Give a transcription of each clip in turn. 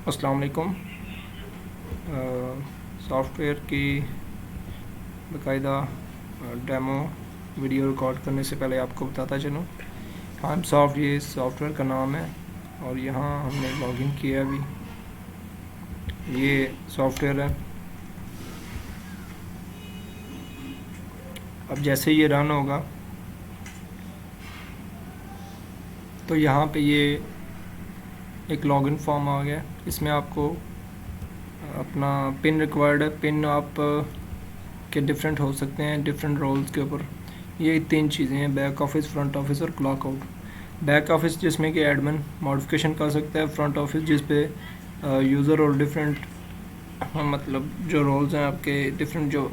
अस्सलाम वालेकुम। सॉफ्टवेयर की बाकायदा डेमो वीडियो रिकॉर्ड करने से पहले आपको बताता चलूँ। हम सॉफ्ट ये सॉफ्टवेयर का नाम है और यहाँ हमने लॉगिन किया अभी। ये सॉफ्टवेयर है। अब जैसे ये रन होगा तो यहाँ पे ये एक लॉगिन फॉर्म आ गया। इसमें आपको अपना पिन रिक्वायर्ड है। पिन आप के डिफरेंट हो सकते हैं डिफरेंट रोल्स के ऊपर। ये 3 चीज़ें हैं, बैक ऑफिस, फ्रंट ऑफिस और क्लॉक आउट। बैक ऑफिस जिसमें कि एडमिन मॉडिफिकेशन कर सकता है, फ्रंट ऑफिस जिस पे यूज़र और डिफरेंट मतलब जो रोल्स हैं आपके डिफरेंट जो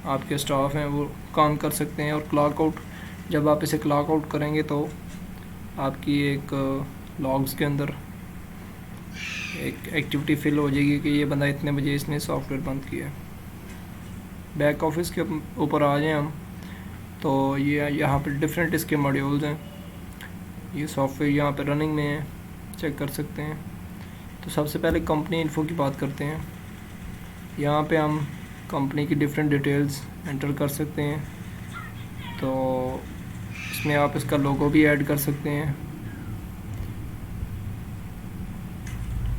आपके स्टाफ हैं वो काम कर सकते हैं। और क्लॉक आउट जब आप इसे क्लॉक आउट करेंगे तो आपकी एक लॉग्स के अंदर एक एक्टिविटी फिल हो जाएगी कि ये बंदा इतने बजे इसने सॉफ्टवेयर बंद किया है। बैक ऑफिस के ऊपर आ जाएं हम तो ये यहाँ पे डिफरेंट इसके मॉड्यूल्स हैं। ये सॉफ्टवेयर यहाँ पे रनिंग में है, चेक कर सकते हैं। तो सबसे पहले कंपनी इन्फो की बात करते हैं। यहाँ पे हम कंपनी की डिफरेंट डिटेल्स एंटर कर सकते हैं। तो इसमें आप इसका लोगो भी ऐड कर सकते हैं।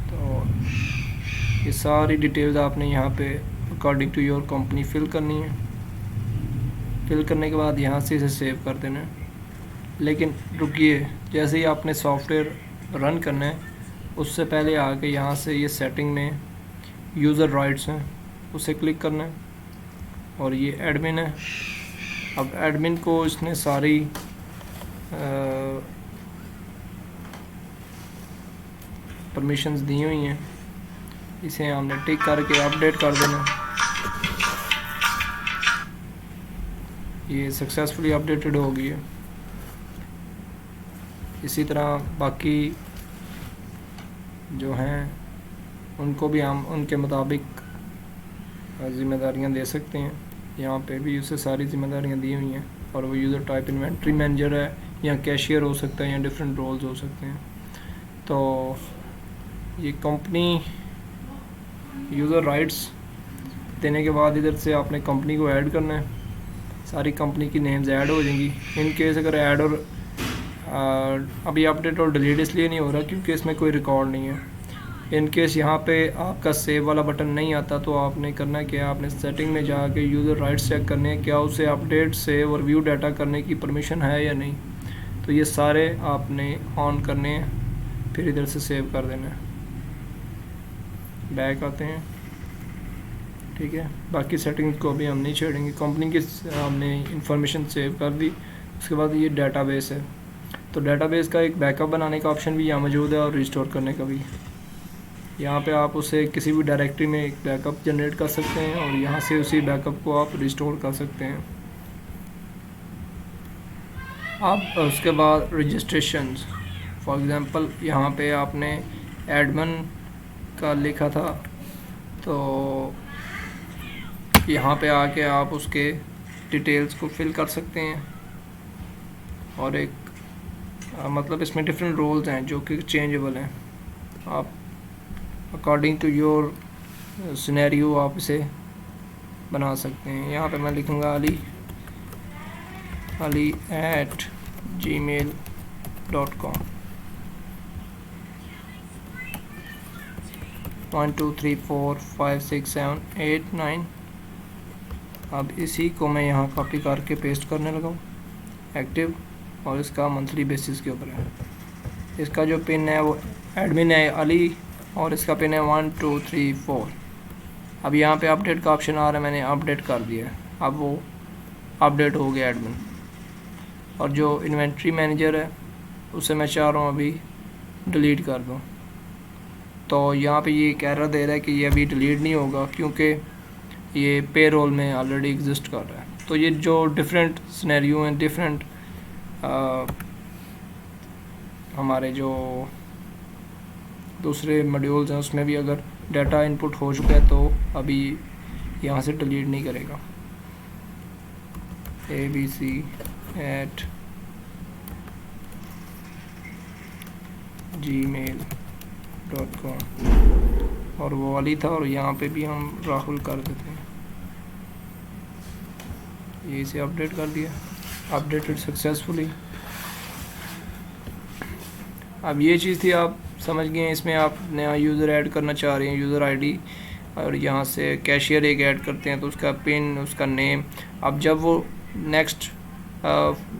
तो ये सारी डिटेल्स आपने यहाँ पे according to your company fill करनी है। फिल करने के बाद यहाँ से इसे सेव कर देना है। लेकिन रुकिए, जैसे ही आपने सॉफ्टवेयर रन करना है उससे पहले आके यहाँ से ये सेटिंग में यूज़र राइट्स हैं उसे क्लिक करना है। और ये एडमिन है। अब एडमिन को इसने सारी परमिशंस दी हुई हैं। इसे हमने टिक करके अपडेट कर देना। ये सक्सेसफुली अपडेटेड हो गई है। इसी तरह बाकी जो हैं उनको भी हम उनके मुताबिक ज़िम्मेदारियां दे सकते हैं। यहाँ पे भी उसे सारी ज़िम्मेदारियां दी हुई हैं। और वो यूज़र टाइप इन्वेंट्री मैनेजर है या कैशियर हो सकता है या डिफरेंट रोल्स हो सकते हैं। तो ये कंपनी यूज़र राइट्स देने के बाद इधर से आपने कंपनी को ऐड करना है। सारी कंपनी की नेम्स ऐड हो जाएंगी। इन केस अगर ऐड और अभी अपडेट और डिलीट इसलिए नहीं हो रहा क्योंकि इसमें कोई रिकॉर्ड नहीं है। इन केस यहाँ पे आपका सेव वाला बटन नहीं आता तो आपने करना है कि आपने सेटिंग में जाके यूज़र राइट्स चेक करने हैं, क्या उसे अपडेट, सेव और व्यू डाटा करने की परमिशन है या नहीं। तो ये सारे आपने ऑन करने हैं, फिर इधर से सेव कर देना है। बैक आते हैं, ठीक है। बाकी सेटिंग्स को अभी हम नहीं छेड़ेंगे। कंपनी की हमने इंफॉर्मेशन सेव कर दी। उसके बाद ये डेटाबेस है। तो डेटाबेस का एक बैकअप बनाने का ऑप्शन भी यहाँ मौजूद है और रिस्टोर करने का भी। यहाँ पे आप उसे किसी भी डायरेक्टरी में एक बैकअप जनरेट कर सकते हैं और यहाँ से उसी बैकअप को आप रिस्टोर कर सकते हैं। आप उसके बाद रजिस्ट्रेशन, फॉर एग्ज़ाम्पल यहाँ पे आपने एडमिन का लिखा था तो यहाँ पे आके आप उसके डिटेल्स को फिल कर सकते हैं। और एक मतलब इसमें डिफरेंट रोल्स हैं जो कि चेंजेबल हैं। आप अकॉर्डिंग टू योर सिनेरियो आप इसे बना सकते हैं। यहाँ पे मैं लिखूँगा ali@gmail.com 1 2 3 4 5 6 7 8 9। अब इसी को मैं यहाँ कॉपी करके पेस्ट करने लगा हूँ एक्टिव। और इसका मंथली बेसिस के ऊपर है। इसका जो पिन है वो एडमिन है अली और इसका पिन है 1 2 3 4। अब यहाँ पे अपडेट का ऑप्शन आ रहा है, मैंने अपडेट कर दिया है। अब वो अपडेट हो गया एडमिन। और जो इन्वेंट्री मैनेजर है उसे मैं चाह रहा हूँ अभी डिलीट कर दूँ। तो यहाँ पे ये एक एरर दे रहा है कि ये अभी डिलीट नहीं होगा क्योंकि ये पेरोल में ऑलरेडी एग्जिस्ट कर रहा है। तो ये जो डिफरेंट सिनेरियो हैं, डिफरेंट हमारे जो दूसरे मॉड्यूल्स हैं उसमें भी अगर डाटा इनपुट हो चुका है तो अभी यहाँ से डिलीट नहीं करेगा। abc@gmail.com .com और वो वाली था, और यहाँ पे भी हम राहुल कर देते हैं। ये इसे अपडेट कर दिया, अपडेटेड सक्सेसफुली। अब ये चीज़ थी, आप समझ गए हैं। इसमें आप नया यूज़र ऐड करना चाह रहे हैं, यूज़र आईडी, और यहाँ से कैशियर एक ऐड करते हैं तो उसका पिन, उसका नेम। अब जब वो नेक्स्ट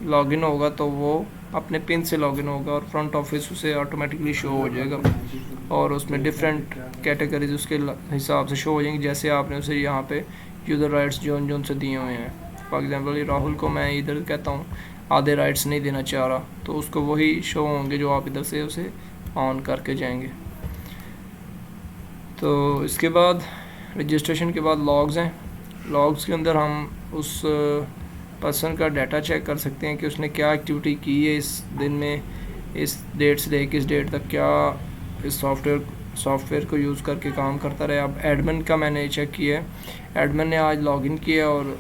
लॉगिन होगा तो वो अपने पिन से लॉगिन होगा और फ्रंट ऑफिस उसे ऑटोमेटिकली शो हो जाएगा, और उसमें डिफरेंट कैटेगरीज उसके हिसाब से शो हो जाएंगी, जैसे आपने उसे यहाँ पे यूज़र राइट्स जोन से दिए हुए हैं। फॉर एग्जांपल ये राहुल को मैं इधर कहता हूँ आधे राइट्स नहीं देना चाह रहा, तो उसको वही शो होंगे जो आप इधर से उसे ऑन करके जाएंगे। तो इसके बाद रजिस्ट्रेशन के बाद लॉग्स हैं। लॉग्स के अंदर हम उस पर्सन का डाटा चेक कर सकते हैं कि उसने क्या एक्टिविटी की है इस दिन में, इस डेट से लेकर इस डेट तक क्या इस सॉफ्टवेयर को यूज़ करके काम करता रहे। अब एडमिन का मैंने चेक किया है, एडमिन ने आज लॉगिन किया और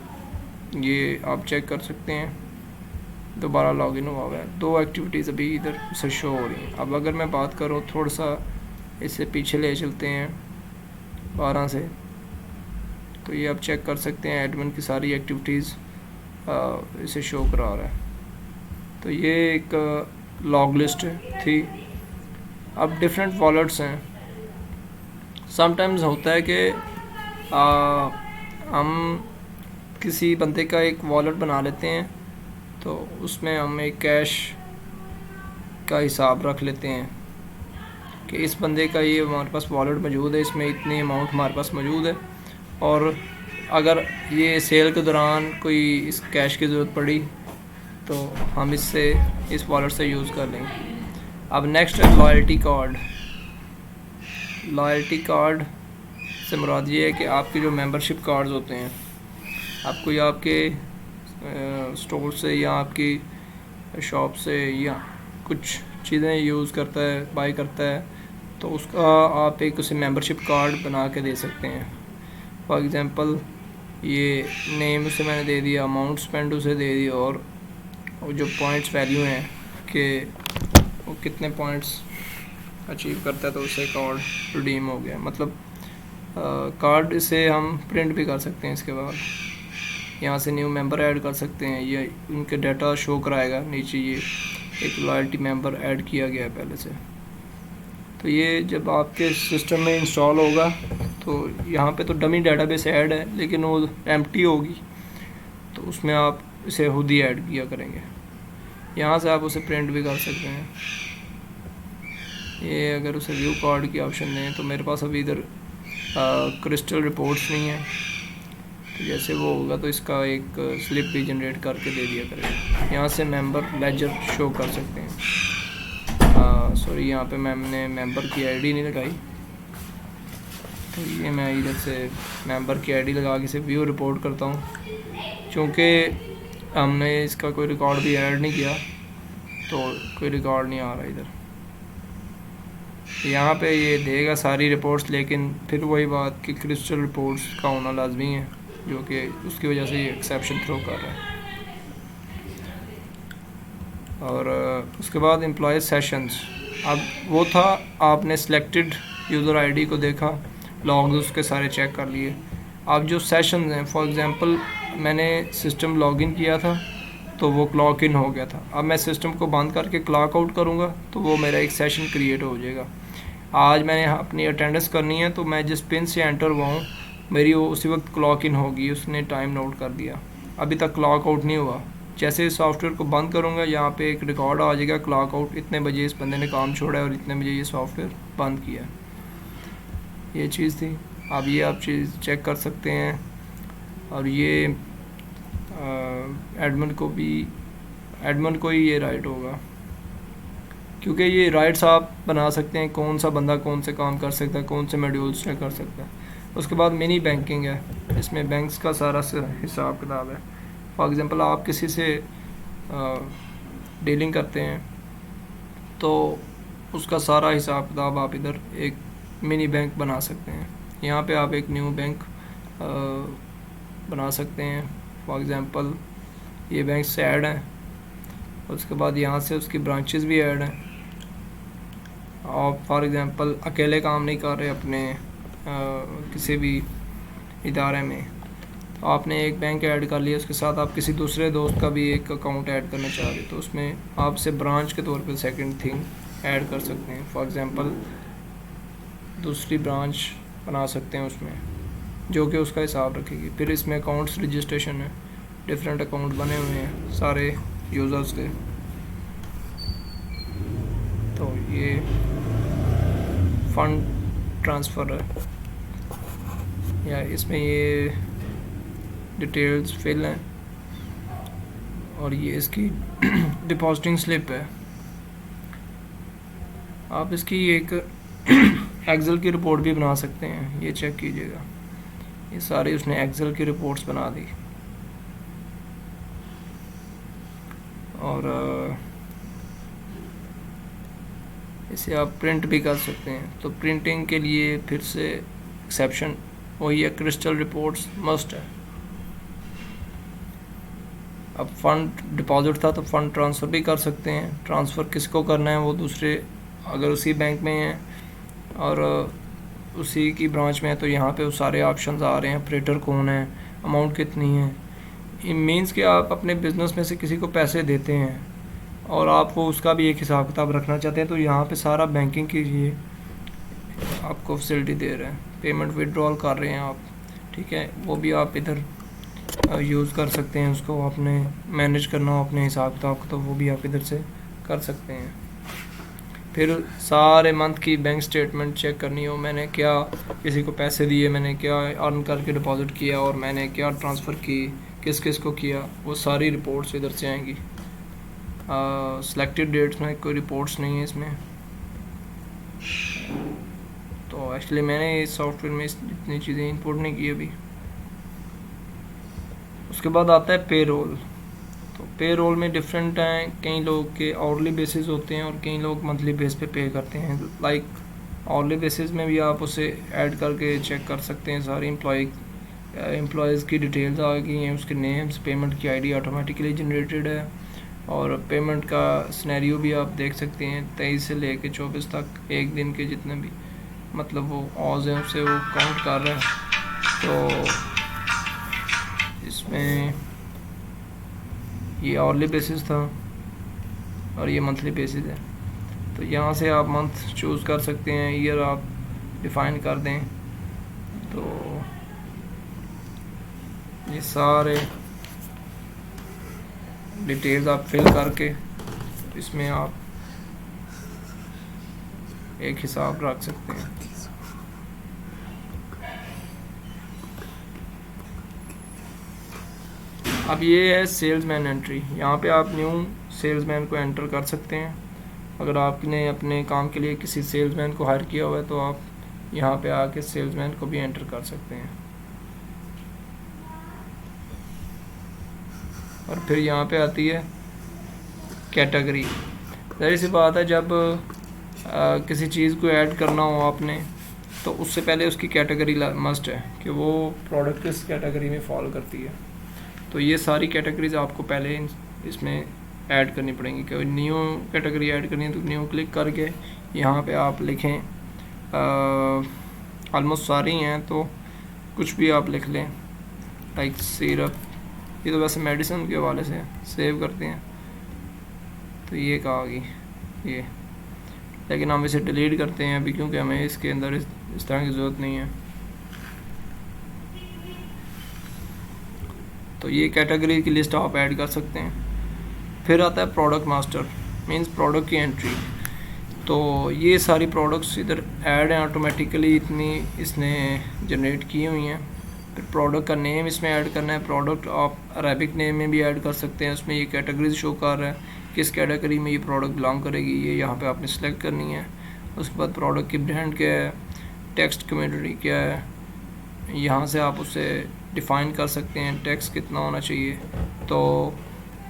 ये आप चेक कर सकते हैं दोबारा लॉगिन हुआ है। 2 एक्टिविटीज़ अभी इधर से शो हो रही हैं। अब अगर मैं बात करूँ थोड़ा सा इससे पीछे ले चलते हैं 12 से, तो ये आप चेक कर सकते हैं एडमिन की सारी एक्टिविटीज़ इसे शो करा रहा है। तो ये एक लॉग लिस्ट थी। अब डिफरेंट वॉलेट्स हैं। समटाइम्स होता है कि हम किसी बंदे का एक वॉलेट बना लेते हैं, तो उसमें हम एक कैश का हिसाब रख लेते हैं कि इस बंदे का ये हमारे पास वॉलेट मौजूद है, इसमें इतनी अमाउंट हमारे पास मौजूद है, और अगर ये सेल के दौरान कोई इस कैश की ज़रूरत पड़ी तो हम इससे इस वॉलेट से यूज़ कर लेंगे। अब नेक्स्ट है लॉयल्टी कार्ड। लॉयल्टी कार्ड से मुराद ये है कि आपके जो मेंबरशिप कार्ड्स होते हैं, आपको या आपके स्टोर से या आपकी शॉप से या कुछ चीज़ें यूज़ करता है, बाई करता है, तो उसका आप एक उसे मेंबरशिप कार्ड बना के दे सकते हैं। फॉर एग्ज़ाम्पल ये नेम उसे मैंने दे दिया, अमाउंट स्पेंड उसे दे दिया, और जो पॉइंट्स वैल्यू हैं कि वो कितने पॉइंट्स अचीव करता है, तो उससे कार्ड रिडीम हो गया। मतलब कार्ड इसे हम प्रिंट भी कर सकते हैं। इसके बाद यहाँ से न्यू मेंबर ऐड कर सकते हैं, ये उनके डाटा शो कराएगा नीचे, ये एक लॉयल्टी मेंबर ऐड किया गया है पहले से। तो ये जब आपके सिस्टम में इंस्टॉल होगा तो यहाँ पे तो डमी डेटाबेस ऐड है, लेकिन वो एम्प्टी होगी, तो उसमें आप इसे खुद ही ऐड किया करेंगे। यहाँ से आप उसे प्रिंट भी कर सकते हैं। ये अगर उसे व्यू कार्ड की ऑप्शन दें, तो मेरे पास अभी इधर क्रिस्टल रिपोर्ट्स नहीं है, तो जैसे वो होगा तो इसका एक स्लिप भी जनरेट करके दे दिया करेगा। यहाँ से मेंबर लेजर शो कर सकते हैं। सॉरी, यहाँ पे मैंने मेंबर की आईडी नहीं लगाई, तो ये मैं इधर से मेंबर की आईडी लगा के इसे व्यू रिपोर्ट करता हूँ। चूँकि हमने इसका कोई रिकॉर्ड भी ऐड नहीं किया, तो कोई रिकॉर्ड नहीं आ रहा इधर। यहाँ पे ये देगा सारी रिपोर्ट्स, लेकिन फिर वही बात कि क्रिस्टल रिपोर्ट्स का होना लाजमी है, जो कि उसकी वजह से ये एक्सेप्शन थ्रो कर रहा है। और उसके बाद एम्प्लॉय सेशंस। अब वो था, आपने सिलेक्टेड यूज़र आईडी को देखा, लॉग्स उसके सारे चेक कर लिए। अब जो सेशंस हैं, फॉर एग्जांपल मैंने सिस्टम लॉगिन किया था तो वो क्लॉक इन हो गया था। अब मैं सिस्टम को बंद करके क्लॉक आउट करूँगा तो वो मेरा एक सेशन क्रिएट हो जाएगा। आज मैंने अपनी अटेंडेंस करनी है, तो मैं जिस पिन से एंटर हुआ हूँ मेरी वो उसी वक्त क्लॉक इन होगी, उसने टाइम नोट कर दिया। अभी तक क्लॉक आउट नहीं हुआ। जैसे इस सॉफ्टवेयर को बंद करूँगा, यहाँ पे एक रिकॉर्ड आ जाएगा, क्लॉक आउट, इतने बजे इस बंदे ने काम छोड़ा है और इतने बजे ये सॉफ्टवेयर बंद किया। ये चीज़ थी। अब ये आप चीज़ चेक कर सकते हैं। और ये एडमिन को ही ये राइट होगा, क्योंकि ये राइट्स आप बना सकते हैं, कौन सा बंदा कौन से काम कर सकता है, कौन से मॉड्यूल्स में कर सकता है। उसके बाद मिनी बैंकिंग है, इसमें बैंक्स का सारा हिसाब किताब है। फॉर एग्ज़ाम्पल आप किसी से डीलिंग करते हैं, तो उसका सारा हिसाब किताब आप इधर एक मिनी बैंक बना सकते हैं। यहाँ पे आप एक न्यू बैंक बना सकते हैं। फॉर एग्ज़ाम्पल ये बैंक से ऐड है, उसके बाद यहाँ से उसकी ब्रांचेस भी ऐड हैं। आप फॉर एग्ज़ाम्पल अकेले काम नहीं कर रहे अपने किसी भी इदारे में, तो आपने एक बैंक ऐड कर लिया, उसके साथ आप किसी दूसरे दोस्त का भी एक अकाउंट ऐड करना चाह रहे, तो उसमें आपसे ब्रांच के तौर पे सेकंड थिंग ऐड कर सकते हैं। फॉर एग्ज़ाम्पल दूसरी ब्रांच बना सकते हैं उसमें, जो कि उसका हिसाब रखेगी। फिर इसमें अकाउंट्स रजिस्ट्रेशन है, डिफरेंट अकाउंट बने हुए हैं सारे यूज़र्स के। तो ये फंड ट्रांसफ़र है, या इसमें ये डिटेल्स फिल हैं, और ये इसकी डिपॉजिटिंग स्लिप है। आप इसकी एक एक्सेल की रिपोर्ट भी बना सकते हैं, ये चेक कीजिएगा। ये सारी उसने एक्सेल की रिपोर्ट्स बना दी, और इसे आप प्रिंट भी कर सकते हैं। तो प्रिंटिंग के लिए फिर से एक्सेप्शन वही है, क्रिस्टल रिपोर्ट्स मस्ट है। अब फंड डिपॉजिट था तो फंड ट्रांसफ़र भी कर सकते हैं। ट्रांसफ़र किसको करना है, वो दूसरे, अगर उसी बैंक में है और उसी की ब्रांच में है, तो यहाँ पे वो सारे ऑप्शंस आ रहे हैं। ऑपरेटर कौन है, अमाउंट कितनी है। ये मीन्स कि आप अपने बिज़नेस में से किसी को पैसे देते हैं और आप वो उसका भी एक हिसाब किताब रखना चाहते हैं, तो यहाँ पे सारा बैंकिंग के लिए आपको फैसिलिटी दे रहे हैं। पेमेंट विड्रॉल कर रहे हैं आप, ठीक है, वो भी आप इधर यूज़ कर सकते हैं। उसको आपने मैनेज करना हो अपने हिसाब किताब को, तो वो भी आप इधर से कर सकते हैं। फिर सारे मंथ की बैंक स्टेटमेंट चेक करनी हो, मैंने क्या किसी को पैसे दिए, मैंने क्या अर्न करके डिपॉजिट किया, और मैंने क्या ट्रांसफ़र की, किस किस को किया, वो सारी रिपोर्ट्स इधर से आएंगी। सिलेक्टेड डेट्स में कोई रिपोर्ट्स नहीं है इसमें। तो एक्चुअली मैंने इस सॉफ्टवेयर में इतनी चीज़ें इंपोर्ट नहीं की अभी। उसके बाद आता है पे रोल। तो पे रोल में डिफरेंट हैं, कई लोग के आवरली बेसिस होते हैं और कई लोग मंथली बेस पे करते हैं। लाइक आवरली बेसिस में भी आप उसे ऐड करके चेक कर सकते हैं। सारी एम्प्लॉयज़ की डिटेल्स आ गई हैं, उसके नेम्स, पेमेंट की आईडी ऑटोमेटिकली जनरेटेड है, और पेमेंट का सिनेरियो भी आप देख सकते हैं। 23 से लेके 24 तक एक दिन के जितने भी मतलब वो ऑज हैं उससे वो काउंट कर रहा है। तो इसमें ये आवरली बेसिस था और ये मंथली बेसिस है। तो यहाँ से आप मंथ चूज़ कर सकते हैं, ईयर आप डिफ़ाइन कर दें। तो ये सारे डिटेल्स आप फिल करके इसमें आप एक हिसाब रख सकते हैं। अब ये है सेल्समैन एंट्री। यहाँ पे आप न्यू सेल्समैन को एंटर कर सकते हैं। अगर आपने अपने काम के लिए किसी सेल्समैन को हायर किया हुआ है तो आप यहाँ पे आके सेल्समैन को भी एंटर कर सकते हैं। और फिर यहाँ पे आती है कैटेगरी। ज़ाहिर सी बात है, जब किसी चीज़ को ऐड करना हो आपने, तो उससे पहले उसकी कैटेगरी मस्ट है कि वो प्रोडक्ट किस कैटेगरी में फॉल करती है। तो ये सारी कैटेगरीज आपको पहले इसमें ऐड करनी पड़ेंगी। कि न्यू कैटेगरी ऐड करनी है तो न्यू क्लिक करके यहाँ पे आप लिखें, ऑलमोस्ट सारी हैं तो कुछ भी आप लिख लें, लाइक सिरप। ये तो वैसे मेडिसिन के हवाले से सेव करते हैं, तो ये कहा गई ये, लेकिन हम इसे डिलीट करते हैं अभी क्योंकि हमें इसके अंदर इस तरह की ज़रूरत नहीं है। तो ये कैटेगरी की लिस्ट आप ऐड कर सकते हैं। फिर आता है प्रोडक्ट मास्टर, मींस प्रोडक्ट की एंट्री। तो ये सारी प्रोडक्ट्स इधर ऐड हैं ऑटोमेटिकली, इतनी इसने जनरेट की हुई हैं। फिर प्रोडक्ट का नेम इसमें ऐड करना है। प्रोडक्ट आप अरेबिक नेम में भी ऐड कर सकते हैं। उसमें ये कैटेगरीज शो कर रहा है किस कैटेगरी में ये प्रोडक्ट बिलोंग करेगी, ये यहाँ पे आपने सेलेक्ट करनी है। उसके बाद प्रोडक्ट की ब्रांड क्या है, टेक्स्ट कम्युनिटी क्या है, यहाँ से आप उसे डिफ़ाइन कर सकते हैं टेक्स्ट कितना होना चाहिए। तो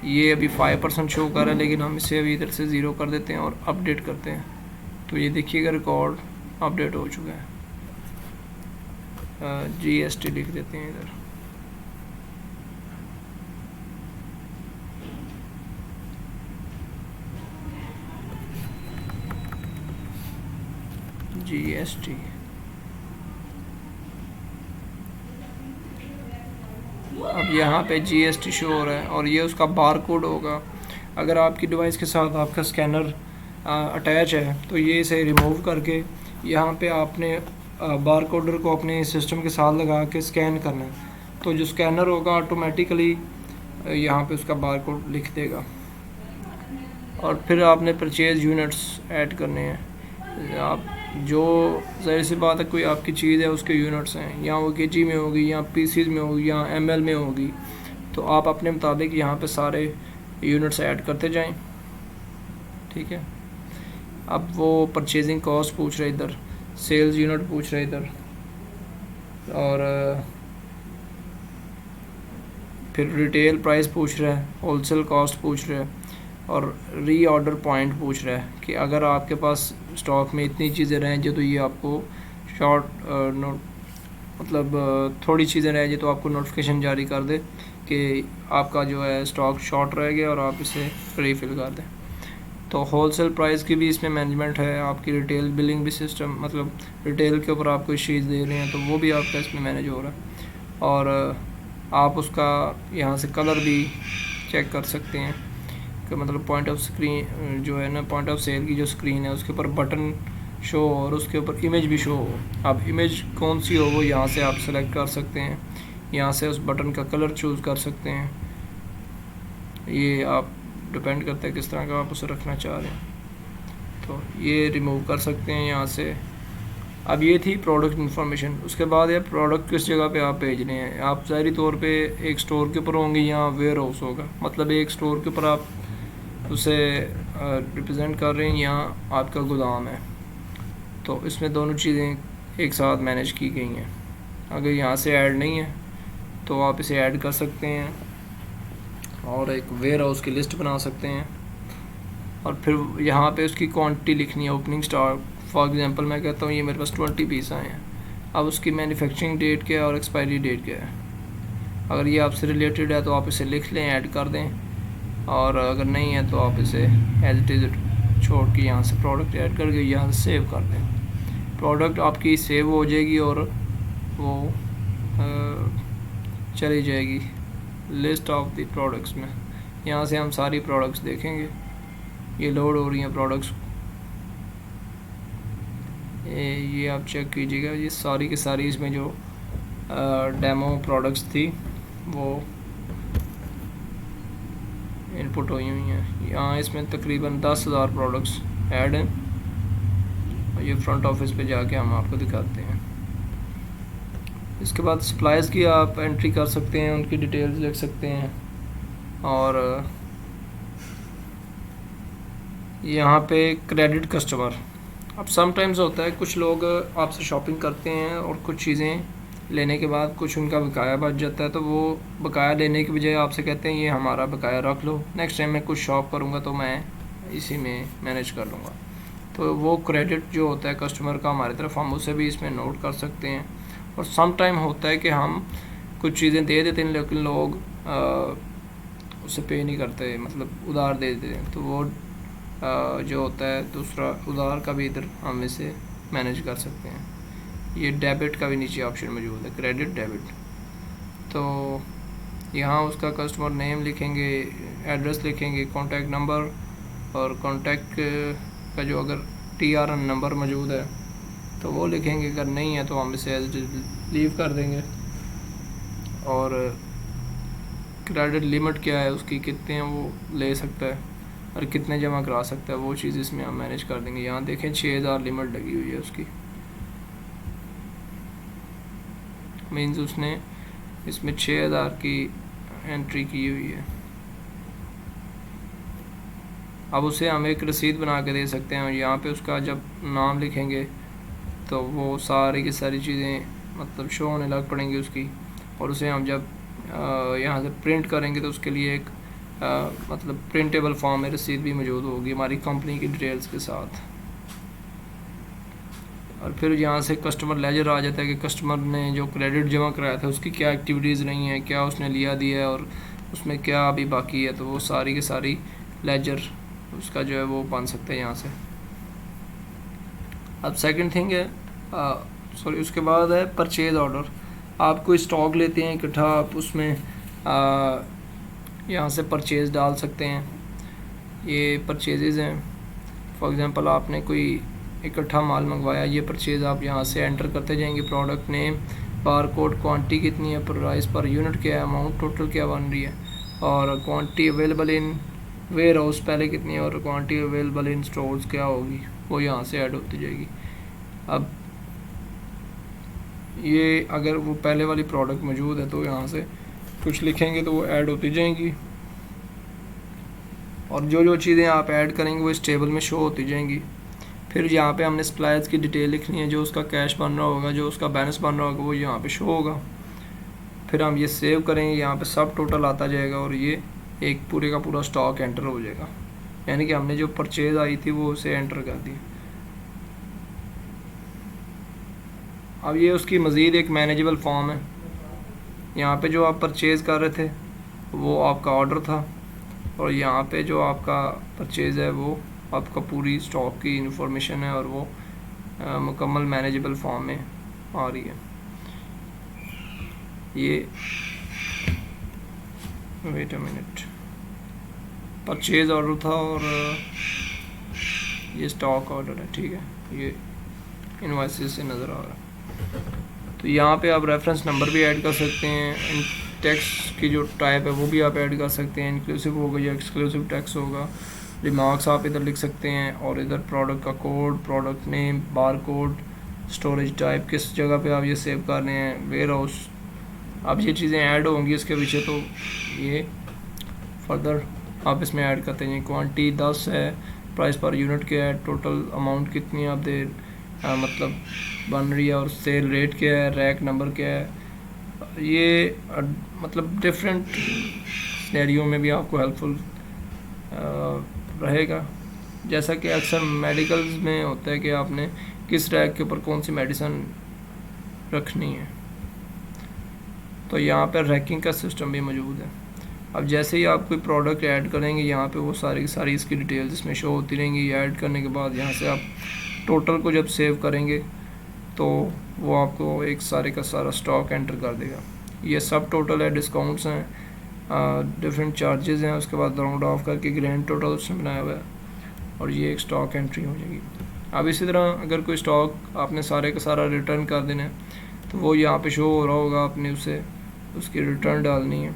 ये अभी 5% शो कर रहा है, लेकिन हम इसे अभी इधर से 0 कर देते हैं और अपडेट करते हैं। तो ये देखिएगा रिकॉर्ड अपडेट हो चुका है। GST लिख देते हैं इधर। GST। अब यहाँ पे GST शो हो रहा है और ये उसका बार कोड होगा। अगर आपकी डिवाइस के साथ आपका स्कैनर अटैच है तो ये इसे रिमूव करके यहाँ पे आपने बार कोडर को अपने सिस्टम के साथ लगा के स्कैन करना है, तो जो स्कैनर होगा ऑटोमेटिकली यहाँ पे उसका बार कोड लिख देगा। और फिर आपने परचेज यूनिट्स ऐड करने हैं। आप जो ज़ाहिर सी बात है कोई आपकी चीज़ है उसके यूनिट्स हैं, या वो केजी में होगी या पीसीज में होगी या एमएल में होगी, तो आप अपने मुताबिक यहाँ पे सारे यूनिट्स ऐड करते जाएं। ठीक है। अब वो परचेजिंग कॉस्ट पूछ रहे इधर, सेल्स यूनिट पूछ रहे इधर, और फिर रिटेल प्राइस पूछ रहा है, होलसेल कॉस्ट पूछ रहा है, और री ऑर्डर पॉइंट पूछ रहा है कि अगर आपके पास स्टॉक में इतनी चीज़ें रहें जो, तो ये आपको शॉर्ट मतलब थोड़ी चीज़ें रह जाए तो आपको नोटिफिकेशन जारी कर दे कि आपका जो है स्टॉक शॉर्ट रह गया और आप इसे रीफिल कर दें। तो होलसेल प्राइस की भी इसमें मैनेजमेंट है। आपकी रिटेल बिलिंग भी सिस्टम, मतलब रिटेल के ऊपर आप कोई चीज़ दे रहे हैं तो वो भी आपका इसमें मैनेज हो रहा है। और आप उसका यहाँ से कलर भी चेक कर सकते हैं कि मतलब पॉइंट ऑफ स्क्रीन जो है ना, पॉइंट ऑफ सेल की जो स्क्रीन है उसके ऊपर बटन शो हो और उसके ऊपर इमेज भी शो हो। अब इमेज कौन सी हो वो यहाँ से आप सेलेक्ट कर सकते हैं, यहाँ से उस बटन का कलर चूज़ कर सकते हैं। ये आप डिपेंड करता है किस तरह का आप उसे रखना चाह रहे हैं। तो ये रिमूव कर सकते हैं यहाँ से। अब ये थी प्रोडक्ट इन्फॉर्मेशन। उसके बाद ये प्रोडक्ट किस जगह पे आप भेज रहे हैं। आप ज़ाहिरी तौर पे एक स्टोर के ऊपर होंगे या वेयर हाउस होगा, मतलब एक स्टोर के ऊपर आप उसे रिप्रेजेंट कर रहे हैं, यहाँ आपका गोदाम है। तो इसमें दोनों चीज़ें एक साथ मैनेज की गई हैं। अगर यहाँ से ऐड नहीं है तो आप इसे ऐड कर सकते हैं और एक वेयर हाउस की लिस्ट बना सकते हैं। और फिर यहाँ पे उसकी क्वांटिटी लिखनी है, ओपनिंग स्टॉक। फॉर एग्जांपल मैं कहता हूँ ये मेरे पास 20 पीस आए हैं। अब उसकी मैन्युफैक्चरिंग डेट क्या है और एक्सपायरी डेट क्या है। अगर ये आपसे रिलेटेड है तो आप इसे लिख लें, ऐड कर दें, और अगर नहीं है तो आप इसे एज इट इज़ छोड़ के यहाँ से प्रोडक्ट ऐड करके यहाँ से सेव कर दें। प्रोडक्ट आपकी सेव हो जाएगी और वो चली जाएगी लिस्ट ऑफ द प्रोडक्ट्स में। यहाँ से हम सारी प्रोडक्ट्स देखेंगे। ये लोड हो रही हैं प्रोडक्ट्स, ये आप चेक कीजिएगा। ये सारी की सारी इसमें जो डेमो प्रोडक्ट्स थी वो इनपुट हुई हैं। यहाँ इसमें तकरीबन 10,000 प्रोडक्ट्स ऐड हैं और ये फ्रंट ऑफिस पे जाके हम आपको दिखाते हैं। इसके बाद सप्लाइज की आप एंट्री कर सकते हैं, उनकी डिटेल्स लिख सकते हैं। और यहाँ पे क्रेडिट कस्टमर। अब समटाइम्स होता है कुछ लोग आपसे शॉपिंग करते हैं और कुछ चीज़ें लेने के बाद कुछ उनका बकाया बच जाता है, तो वो बकाया लेने की बजाय आपसे कहते हैं ये हमारा बकाया रख लो, नेक्स्ट टाइम मैं कुछ शॉप करूँगा तो मैं इसी में मैनेज कर लूँगा। तो वो क्रेडिट जो होता है कस्टमर का हमारी तरफ, हम उसे भी इसमें नोट कर सकते हैं। और सम टाइम होता है कि हम कुछ चीज़ें दे देते हैं लेकिन लोग उसे पे नहीं करते, मतलब उधार दे देते हैं, तो वो जो होता है दूसरा उधार का भी इधर हम इसे मैनेज कर सकते हैं। ये डेबिट का भी नीचे ऑप्शन मौजूद है, क्रेडिट डेबिट। तो यहाँ उसका कस्टमर नेम लिखेंगे, एड्रेस लिखेंगे, कॉन्टैक्ट नंबर, और कॉन्टैक्ट का जो अगर TRN नंबर मौजूद है तो वो लिखेंगे। अगर नहीं है तो हम इसे लीव कर देंगे। और क्रेडिट लिमिट क्या है उसकी, कितने वो ले सकता है और कितने जमा करा सकता है, वो चीज़ इसमें हम मैनेज कर देंगे। यहाँ देखें 6,000 लिमिट लगी हुई है उसकी, मीन्स उसने इसमें 6,000 की एंट्री की हुई है। अब उसे हम एक रसीद बना के दे सकते हैं और यहाँ पे उसका जब नाम लिखेंगे तो वो सारी की सारी चीज़ें मतलब शो होने लग पड़ेंगी उसकी। और उसे हम जब यहाँ से प्रिंट करेंगे तो उसके लिए एक मतलब प्रिंटेबल फॉर्म में रसीद भी मौजूद होगी हमारी कंपनी की डिटेल्स के साथ। और फिर यहाँ से कस्टमर लेजर आ जाता है कि कस्टमर ने जो क्रेडिट जमा कराया था उसकी क्या एक्टिविटीज़ रही हैं, क्या उसने लिया दिया है और उसमें क्या अभी बाकी है। तो वो सारी की सारी लेजर उसका जो है वो बन सकते हैं यहाँ से। अब सेकंड थिंग है सॉरी उसके बाद है परचेज़ ऑर्डर। आप कोई स्टॉक लेते हैं इकट्ठा, आप उसमें यहाँ से परचेज़ डाल सकते हैं। ये परचेजेज़ हैं। फॉर एग्ज़ाम्पल आपने कोई इकट्ठा माल मंगवाया, ये परचेज़ आप यहाँ से एंटर करते जाएंगे। Product name, bar code, quantity कितनी है, प्राइस पर यूनिट क्या है, अमाउंट टोटल क्या बन रही है, और quantity available in warehouse पहले कितनी है, और क्वान्टिटी अवेलेबल इन स्टोर्स क्या होगी, वो यहाँ से ऐड होती जाएगी। अब ये अगर वो पहले वाली प्रोडक्ट मौजूद है तो यहाँ से कुछ लिखेंगे तो वो ऐड होती जाएंगी, और जो जो चीज़ें आप ऐड करेंगे वो इस टेबल में शो होती जाएंगी। फिर यहाँ पे हमने सप्लायर्स की डिटेल लिखनी है, जो उसका कैश बन रहा होगा, जो उसका बैलेंस बन रहा होगा वो यहाँ पे शो होगा। फिर हम ये सेव करेंगे, यहाँ पे सब टोटल आता जाएगा और ये एक पूरे का पूरा स्टॉक एंटर हो जाएगा, यानी कि हमने जो परचेज आई थी वो उसे एंटर कर दी। अब ये उसकी मज़ीद एक मैनेजेबल फॉर्म है। यहाँ पे जो आप परचेज़ कर रहे थे वो आपका ऑर्डर था, और यहाँ पे जो आपका परचेज़ है वो आपका पूरी स्टॉक की इंफॉर्मेशन है, और वो मुकम्मल मैनेजेबल फॉर्म में आ रही है। ये wait a minute, purchase order था और ये स्टॉक ऑर्डर है, ठीक है, ये इनवॉइसेस से नज़र आ रहा है। तो यहाँ पे आप रेफरेंस नंबर भी ऐड कर सकते हैं, टैक्स की जो टाइप है वो भी आप ऐड कर सकते हैं, इंक्लूसिव होगा या एक्सक्लूसिव टैक्स होगा। रिमार्क्स आप इधर लिख सकते हैं, और इधर प्रोडक्ट का code, product name, bar code, storage type, किस जगह पे आप ये सेव कर रहे हैं, वेयर हाउस। अब ये चीज़ें ऐड होंगी इसके पीछे, तो ये फर्दर आप इसमें ऐड करते हैं। क्वान्टिटी 10 है, प्राइस पर यूनिट क्या है, टोटल अमाउंट कितनी आप दे मतलब बन रही है, और सेल रेट क्या है, रैक नंबर क्या है। ये मतलब डिफरेंट सिनेरियो में भी आपको हेल्पफुल रहेगा। जैसा कि अक्सर मेडिकल्स में होता है कि आपने किस रैक के ऊपर कौन सी मेडिसिन रखनी है, तो यहाँ पर रैकिंग का सिस्टम भी मौजूद है। अब जैसे ही आप कोई प्रोडक्ट ऐड करेंगे, यहाँ पे वो सारी सारी इसकी डिटेल्स इसमें शो होती रहेंगी। ऐड करने के बाद यहाँ से आप टोटल को जब सेव करेंगे तो वो आपको एक सारे का सारा स्टॉक एंटर कर देगा। ये सब टोटल है, डिस्काउंट्स हैं, डिफरेंट चार्जेस हैं, उसके बाद राउंड ऑफ करके ग्रैंड टोटल उसने बनाया हुआ है, और ये एक स्टॉक एंट्री हो जाएगी। अब इसी तरह अगर कोई स्टॉक आपने सारे का सारा रिटर्न कर देना है तो वो यहाँ पे शो हो रहा होगा, आपने उसे उसकी रिटर्न डालनी है,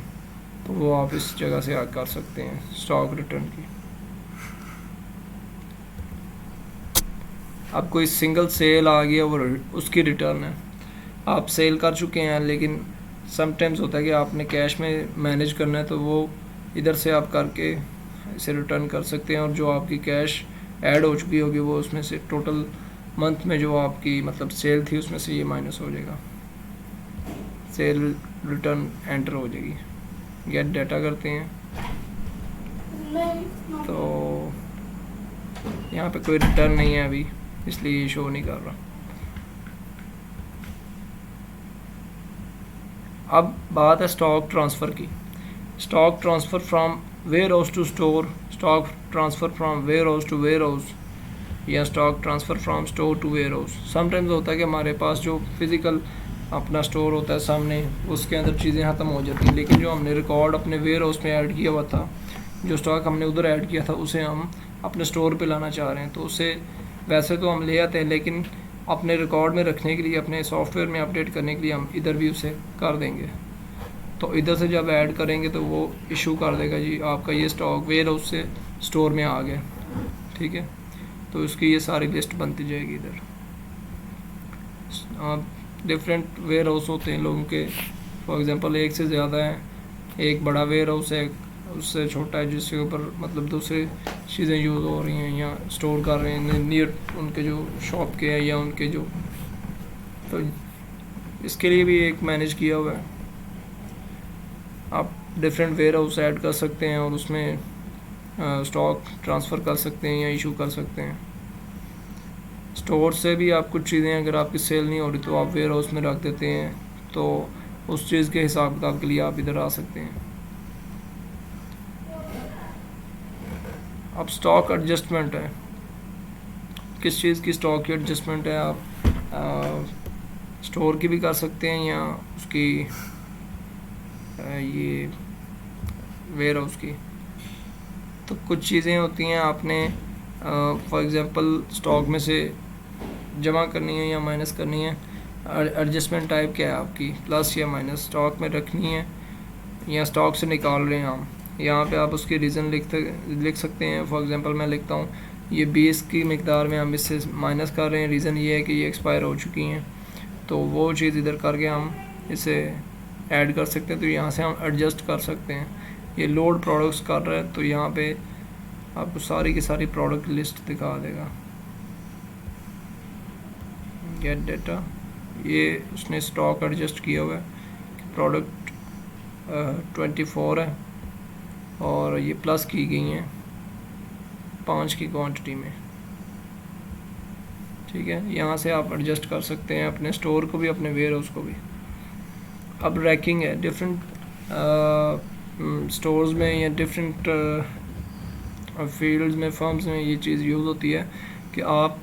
तो वो आप इस जगह से कर सकते हैं स्टॉक रिटर्न की। अब कोई सिंगल सेल आ गया, वो उसकी रिटर्न है, आप सेल कर चुके हैं, लेकिन समटाइम्स होता है कि आपने कैश में मैनेज करना है, तो वो इधर से आप करके इसे रिटर्न कर सकते हैं, और जो आपकी कैश ऐड हो चुकी होगी वो उसमें से टोटल मंथ में जो आपकी मतलब सेल थी उसमें से ये माइनस हो जाएगा, सेल रिटर्न एंटर हो जाएगी। गेट डाटा करते हैं तो यहाँ पे कोई रिटर्न नहीं है अभी, इसलिए ये शो नहीं कर रहा। अब बात है स्टॉक ट्रांसफ़र की। Stock transfer from warehouse to store, stock transfer from warehouse to warehouse, या stock transfer from store to warehouse. Sometimes होता है कि हमारे पास जो फिज़िकल अपना स्टोर होता है सामने, उसके अंदर चीज़ें ख़त्म हो जाती हैं, लेकिन जो हमने रिकॉर्ड अपने वेयर हाउस में ऐड किया हुआ था, जो स्टॉक हमने उधर ऐड किया था, उसे हम अपने स्टोर पे लाना चाह रहे हैं, तो उसे वैसे तो हम ले आते हैं, लेकिन अपने रिकॉर्ड में रखने के लिए, अपने सॉफ्टवेयर में अपडेट करने के लिए हम इधर भी उसे कर देंगे। तो इधर से जब ऐड करेंगे तो वो इशू कर देगा जी आपका ये स्टॉक वेयर हाउस से स्टोर में आ गया, ठीक है। तो उसकी ये सारी लिस्ट बनती जाएगी इधर। डिफरेंट वेयर हाउस होते हैं लोगों के, फॉर एग्जांपल एक से ज़्यादा है, एक बड़ा वेयर हाउस है, उससे छोटा है जिसके ऊपर मतलब दूसरी चीज़ें यूज़ हो रही हैं या स्टोर कर रहे हैं नियर उनके जो शॉप के हैं या उनके जो, तो इसके लिए भी एक मैनेज किया हुआ है। आप डिफरेंट वेयर हाउस ऐड कर सकते हैं और उसमें स्टॉक ट्रांसफ़र कर सकते हैं या इशू कर सकते हैं। स्टोर से भी आप कुछ चीज़ें अगर आपकी सेल नहीं हो रही तो आप वेयर हाउस में रख देते हैं, तो उस चीज़ के हिसाब किताब के लिए आप इधर आ सकते हैं। अब स्टॉक एडजस्टमेंट है किस चीज़ की स्टॉक की एडजस्टमेंट है, आप स्टोर की भी कर सकते हैं या उसकी ये वेयर हाउस की। तो कुछ चीज़ें होती हैं आपने फॉर एग्ज़ाम्पल स्टॉक में से जमा करनी है या माइनस करनी है। एडजस्टमेंट टाइप क्या है आपकी, प्लस या माइनस, स्टॉक में रखनी है या स्टॉक से निकाल रहे हैं हम। यहाँ पे आप उसकी रीज़न लिख सकते हैं। फॉर एग्ज़ाम्पल मैं लिखता हूँ ये 20 की मिकदार में हम इससे माइनस कर रहे हैं, रीज़न ये है कि ये एक्सपायर हो चुकी हैं। तो वो चीज़ इधर करके हम इसे ऐड कर सकते हैं। तो यहाँ से हम एडजस्ट कर सकते हैं। ये लोड प्रोडक्ट्स कर रहा है तो यहाँ पे आपको सारी की सारी प्रोडक्ट लिस्ट दिखा देगा। गेट डेटा, ये उसने स्टॉक एडजस्ट किया हुआ है कि प्रोडक्ट 24 है और ये प्लस की गई हैं 5 की क्वांटिटी में। ठीक है, यहाँ से आप एडजस्ट कर सकते हैं अपने स्टोर को भी, अपने वेयर हाउस को भी। अब रैकिंग है, डिफरेंट स्टोर्स में या डिफरेंट फील्ड्स में, फर्म्स में ये चीज़ यूज़ होती है कि आप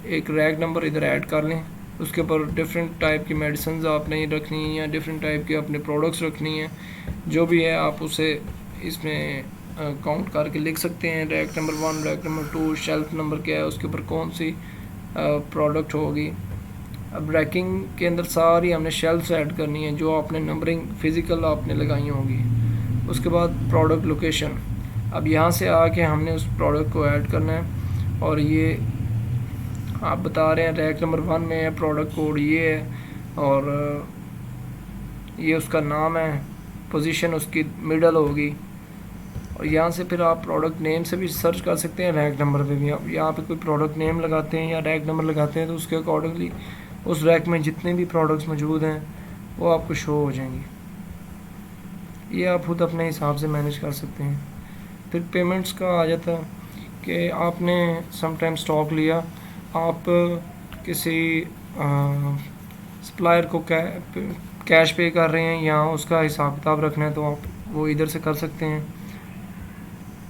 एक रैक नंबर इधर ऐड कर लें, उसके ऊपर डिफरेंट टाइप की मेडिसिन आपने रखनी है या डिफरेंट टाइप के अपने प्रोडक्ट्स रखनी है, जो भी है आप उसे इसमें काउंट करके लिख सकते हैं। Rack number 1, rack number 2, shelf number क्या है, उसके ऊपर कौन सी प्रोडक्ट होगी। अब रैकिंग के अंदर सारी हमने शेल्फ्स ऐड करनी है जो आपने नंबरिंग फिज़िकल आपने लगाई होंगी। उसके बाद प्रोडक्ट लोकेशन, अब यहाँ से आके हमने उस प्रोडक्ट को ऐड करना है और ये आप बता रहे हैं रैक नंबर 1 में है, प्रोडक्ट कोड ये है और ये उसका नाम है, पोजीशन उसकी मिडल होगी। और यहाँ से फिर आप प्रोडक्ट नेम से भी सर्च कर सकते हैं, रैक नंबर पे भी। आप यहाँ पे कोई प्रोडक्ट नेम लगाते हैं या रैक नंबर लगाते हैं तो उसके अकॉर्डिंगली उस रैक में जितने भी प्रोडक्ट्स मौजूद हैं वो आपको शो हो जाएंगी। ये आप खुद अपने हिसाब से मैनेज कर सकते हैं। फिर पेमेंट्स का आ जाता है कि आपने समटाइम स्टॉक लिया, आप किसी सप्लायर को कैश पे कर रहे हैं या उसका हिसाब किताब रखना है तो आप वो इधर से कर सकते हैं,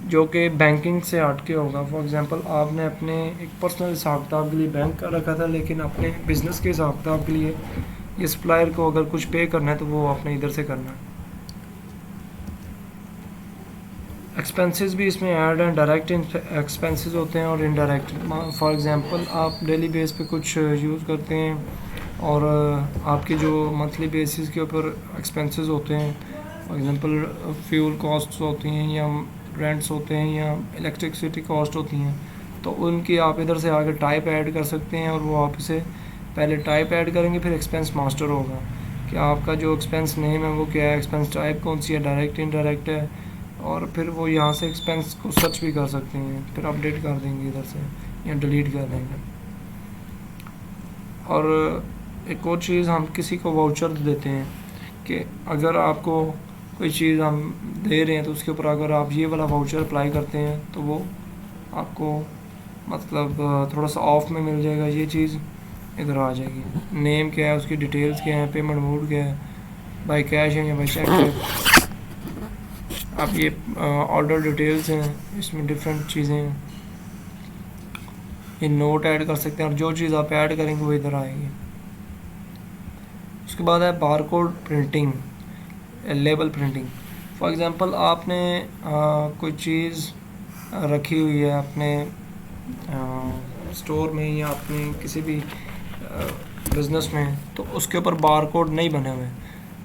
जो कि बैंकिंग से हट के होगा। फॉर एग्जांपल आपने अपने एक पर्सनल हिसाब किताब के लिए बैंक का रखा था, लेकिन अपने बिज़नेस के हिसाब किताब के लिए ये सप्लायर को अगर कुछ पे करना है तो वो आपने इधर से करना है। एक्सपेंसेस भी इसमें ऐड हैं, डायरेक्ट एक्सपेंसेस होते हैं और इनडायरेक्ट। फॉर एग्जांपल आप डेली बेस पे कुछ यूज़ करते हैं और आपके जो मंथली बेसिस के ऊपर एक्सपेंसेस होते हैं, फॉर एग्जांपल फ्यूल कॉस्ट्स होती हैं या रेंट्स होते हैं या इलेक्ट्रिसिटी कॉस्ट होती हैं, तो उनकी आप इधर से आगे टाइप ऐड कर सकते हैं और वो आप इसे पहले टाइप ऐड करेंगे, फिर एक्सपेंस मास्टर होगा कि आपका जो एक्सपेंस नेम है वो क्या है, एक्सपेंस टाइप कौन सी है, डायरेक्ट इनडायरेक्ट है, और फिर वो यहाँ से एक्सपेंस को सर्च भी कर सकते हैं, फिर अपडेट कर देंगे इधर से या डिलीट कर देंगे। और एक और चीज़, हम किसी को वाउचर देते हैं कि अगर आपको कोई चीज़ हम दे रहे हैं तो उसके ऊपर अगर आप ये वाला वाउचर अप्लाई करते हैं तो वो आपको मतलब थोड़ा सा ऑफ में मिल जाएगा, ये चीज़ इधर आ जाएगी। नेम क्या है, उसकी डिटेल्स क्या है, पेमेंट मोड क्या है, बाई कैश है या बाई चेक है। आप ये ऑर्डर डिटेल्स हैं, इसमें डिफरेंट चीज़ें हैं, ये नोट ऐड कर सकते हैं और जो चीज़ आप ऐड करेंगे वो इधर आएगी। उसके बाद है barcode printing, label printing. For example आपने कोई चीज़ रखी हुई है अपने स्टोर में या अपने किसी भी बिज़नेस में, तो उसके ऊपर बारकोड नहीं बने हुए,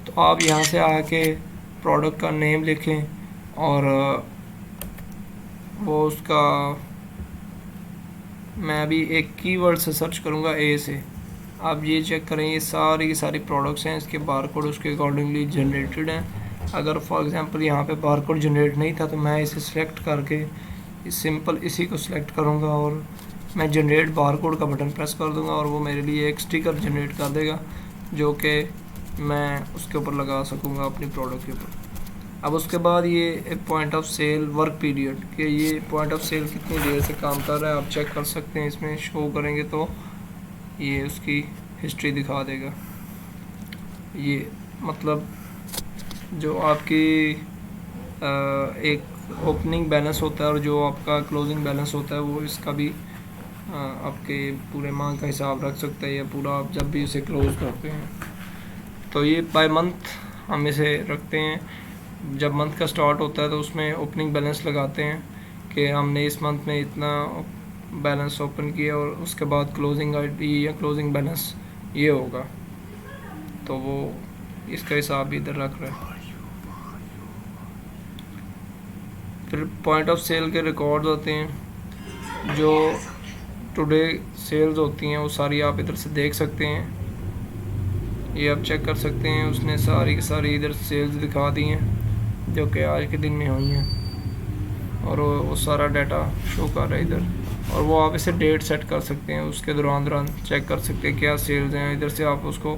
तो आप यहाँ से आके प्रोडक्ट का नेम लिखें और वो उसका, मैं अभी एक कीवर्ड से सर्च करूँगा ए से, आप ये चेक करें ये सारी की सारी प्रोडक्ट्स हैं, इसके बारकोड उसके अकॉर्डिंगली जनरेटेड हैं। अगर फॉर एग्जांपल यहाँ पे बारकोड जनरेट नहीं था तो मैं इसे सिलेक्ट करके सिंपल इसी को सिलेक्ट करूँगा और मैं जनरेट बारकोड का बटन प्रेस कर दूँगा और वो मेरे लिए एक स्टिकर जनरेट कर देगा जो कि मैं उसके ऊपर लगा सकूँगा अपनी प्रोडक्ट के ऊपर। अब उसके बाद ये एक point of sale work period, कि ये पॉइंट ऑफ सेल कितनी देर से काम कर रहा है आप चेक कर सकते हैं। इसमें शो करेंगे तो ये उसकी हिस्ट्री दिखा देगा। ये मतलब जो आपकी एक ओपनिंग बैलेंस होता है और जो आपका क्लोजिंग बैलेंस होता है वो इसका भी आपके पूरे माह का हिसाब रख सकता है, या पूरा आप जब भी उसे क्लोज करते हैं। तो ये बाय मंथ हम इसे रखते हैं। जब मंथ का स्टार्ट होता है तो उसमें ओपनिंग बैलेंस लगाते हैं कि हमने इस मंथ में इतना बैलेंस ओपन किया, और उसके बाद क्लोजिंग आईडी या क्लोजिंग बैलेंस ये होगा, तो वो इसका हिसाब भी इधर रख रहा है। फिर पॉइंट ऑफ सेल के रिकॉर्ड्स होते हैं, जो टुडे सेल्स होती हैं वो सारी आप इधर से देख सकते हैं। ये आप चेक कर सकते हैं, उसने सारी की सारी इधर सेल्स दिखा दी हैं जो कि आज के दिन में हुई हैं, और वो सारा डाटा शो कर रहा है इधर। और वो आप इसे डेट सेट कर सकते हैं, उसके दौरान चेक कर सकते हैं क्या सेल्स हैं। इधर से आप उसको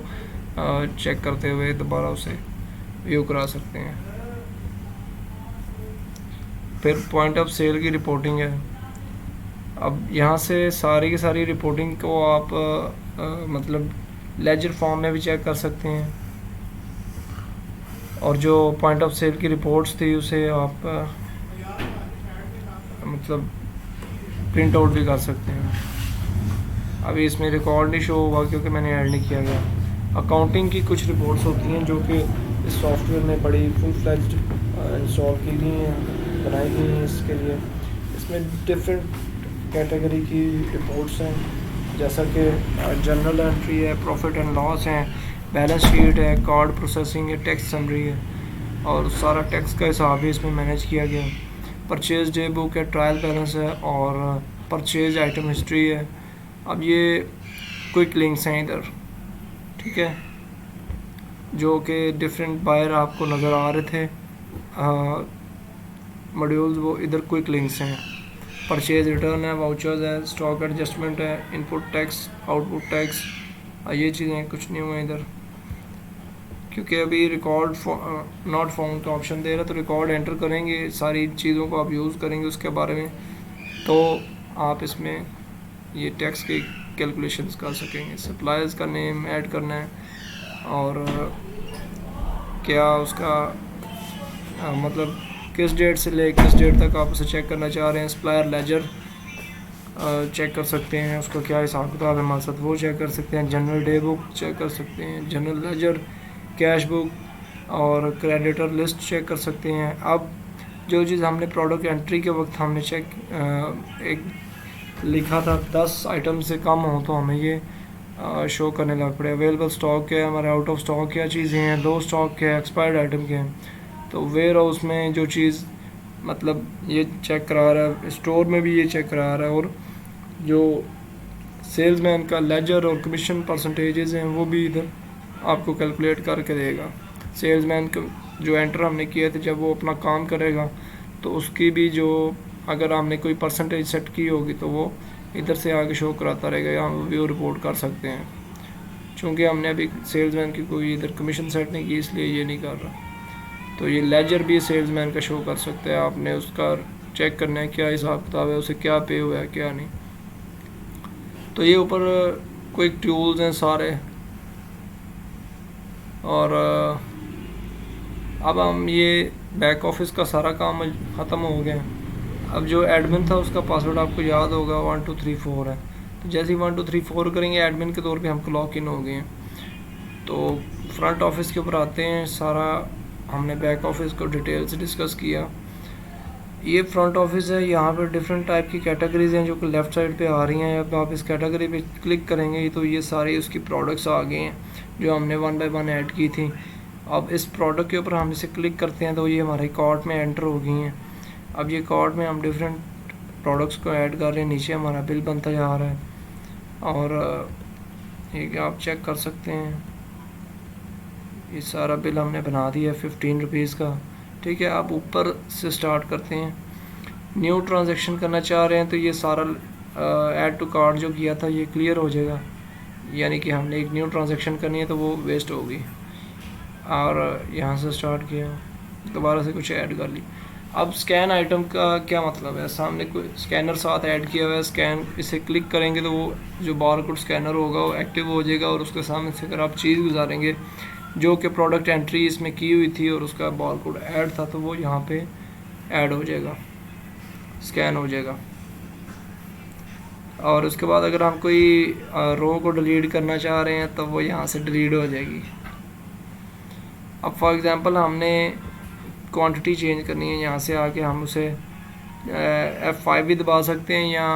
चेक करते हुए दोबारा उसे व्यू करा सकते हैं। फिर पॉइंट ऑफ सेल की रिपोर्टिंग है। अब यहाँ से सारी की सारी रिपोर्टिंग को आप मतलब लेजर फॉर्म में भी चेक कर सकते हैं, और जो पॉइंट ऑफ सेल की रिपोर्ट्स थी उसे आप मतलब प्रिंट आउट भी कर सकते हैं। अभी इसमें रिकॉर्ड नहीं शो होगा क्योंकि मैंने ऐड नहीं किया गया। अकाउंटिंग की कुछ रिपोर्ट्स होती हैं जो कि इस सॉफ्टवेयर में बड़ी फुल फ्लेज्ड इंस्टॉल की गई हैं, बनाई गई हैं इसके लिए। इसमें डिफरेंट कैटेगरी की रिपोर्ट्स हैं, जैसा कि जनरल एंट्री है, प्रॉफिट एंड लॉस है, बैलेंस शीट है, कार्ड प्रोसेसिंग है, टैक्स समरी है, और सारा टैक्स का हिसाब भी इसमें मैनेज किया गया। परचेज डे बुक है, ट्रायल बैलेंस है, और परचेज आइटम हिस्ट्री है। अब ये क्विक लिंक्स हैं इधर, ठीक है, जो कि डिफरेंट बायर आपको नज़र आ रहे थे मॉड्यूल्स, वो इधर क्विक लिंक्स हैं। परचेज रिटर्न है, वाउचर्स है, स्टॉक एडजस्टमेंट है, इनपुट टैक्स, आउटपुट टैक्स, ये चीज़ें कुछ नहीं हुए इधर, क्योंकि अभी रिकॉर्ड नॉट फाउंड का ऑप्शन दे रहा है। तो रिकॉर्ड एंटर करेंगे, सारी चीज़ों को आप यूज़ करेंगे उसके बारे में, तो आप इसमें ये टैक्स की कैलकुलेशंस कर सकेंगे। सप्लायर्स का नेम ऐड करना है, और क्या उसका मतलब किस डेट से ले किस डेट तक आप उसे चेक करना चाह रहे हैं। सप्लायर लेजर चेक कर सकते हैं, उसका क्या हिसाब किताब है हमारे साथ, वो चेक कर सकते हैं। जनरल डे बुक चेक कर सकते हैं, जनरल लेजर, कैश बुक और क्रेडिटर लिस्ट चेक कर सकते हैं। अब जो चीज़ हमने प्रोडक्ट एंट्री के वक्त हमने चेक एक लिखा था 10 आइटम से कम हो तो हमें ये शो करने लग पड़े। अवेलेबल स्टॉक क्या है, हमारे आउट ऑफ स्टॉक क्या चीज़ें हैं, लो स्टॉक क्या है, एक्सपायर्ड आइटम क्या है। तो वेयर हाउस में जो चीज़ मतलब ये चेक करा रहा है, स्टोर में भी ये चेक करा रहा है, और जो सेल्समैन का लेजर और कमीशन परसेंटेजेस हैं वो भी इधर आपको कैलकुलेट करके देगा। सेल्समैन को जो एंटर हमने किए थे जब वो अपना काम करेगा तो उसकी भी जो अगर हमने कोई परसेंटेज सेट की होगी तो वो इधर से आगे शो कराता रहेगा, या हम व्यू रिपोर्ट कर सकते हैं। चूँकि हमने अभी सेल्समैन की कोई इधर कमीशन सेट नहीं की इसलिए ये नहीं कर रहा। तो ये लेजर भी सेल्समैन का शो कर सकता है, आपने उसका चेक करना है क्या हिसाब किताब है, उसे क्या पे हुआ है क्या नहीं। तो ये ऊपर क्विक टूल्स हैं सारे, और अब हम ये बैक ऑफिस का सारा काम ख़त्म हो गया। अब जो एडमिन था उसका पासवर्ड आपको याद होगा 1234 है। तो जैसे ही 1234 करेंगे एडमिन के तौर पे हमको लॉक इन हो गए हैं। तो फ्रंट ऑफिस के ऊपर आते हैं, सारा हमने बैक ऑफिस को डिटेल से डिस्कस किया। ये फ्रंट ऑफिस है, यहाँ पर डिफरेंट टाइप की कैटेगरीज हैं जो कि लेफ़्ट साइड पे आ रही हैं। अब आप इस कैटेगरी पे क्लिक करेंगे तो ये सारी उसकी प्रोडक्ट्स आ गए हैं जो हमने 1 बाय 1 ऐड की थी। अब इस प्रोडक्ट के ऊपर हम इसे क्लिक करते हैं तो ये हमारे कार्ट में एंटर हो गई हैं। अब ये कार्ट में हम डिफरेंट प्रोडक्ट्स को ऐड कर रहे हैं, नीचे हमारा बिल बनता जा रहा है, और ये आप चेक कर सकते हैं ये सारा बिल हमने बना दिया है 15 रुपीज़ का। ठीक है, आप ऊपर से स्टार्ट करते हैं। न्यू ट्रांजैक्शन करना चाह रहे हैं तो ये सारा ऐड टू कार्ट जो किया था ये क्लियर हो जाएगा, यानी कि हमने एक न्यू ट्रांजैक्शन करनी है तो वो वेस्ट होगी। और यहाँ से स्टार्ट किया, दोबारा से कुछ ऐड कर ली। अब स्कैन आइटम का क्या मतलब है, सामने कोई स्कैनर साथ ऐड किया हुआ है, स्कैन इसे क्लिक करेंगे तो वो जो बारकोड स्कैनर होगा वो एक्टिव हो जाएगा, और उसके सामने से अगर आप चीज़ गुजारेंगे जो कि प्रोडक्ट एंट्री इसमें की हुई थी और उसका बारकोड ऐड था तो वो यहाँ पे ऐड हो जाएगा, स्कैन हो जाएगा। और उसके बाद अगर हम कोई रो को डिलीट करना चाह रहे हैं तो वो यहाँ से डिलीट हो जाएगी। अब फॉर एग्ज़ाम्पल हमने क्वांटिटी चेंज करनी है, यहाँ से आके हम उसे F5 भी दबा सकते हैं या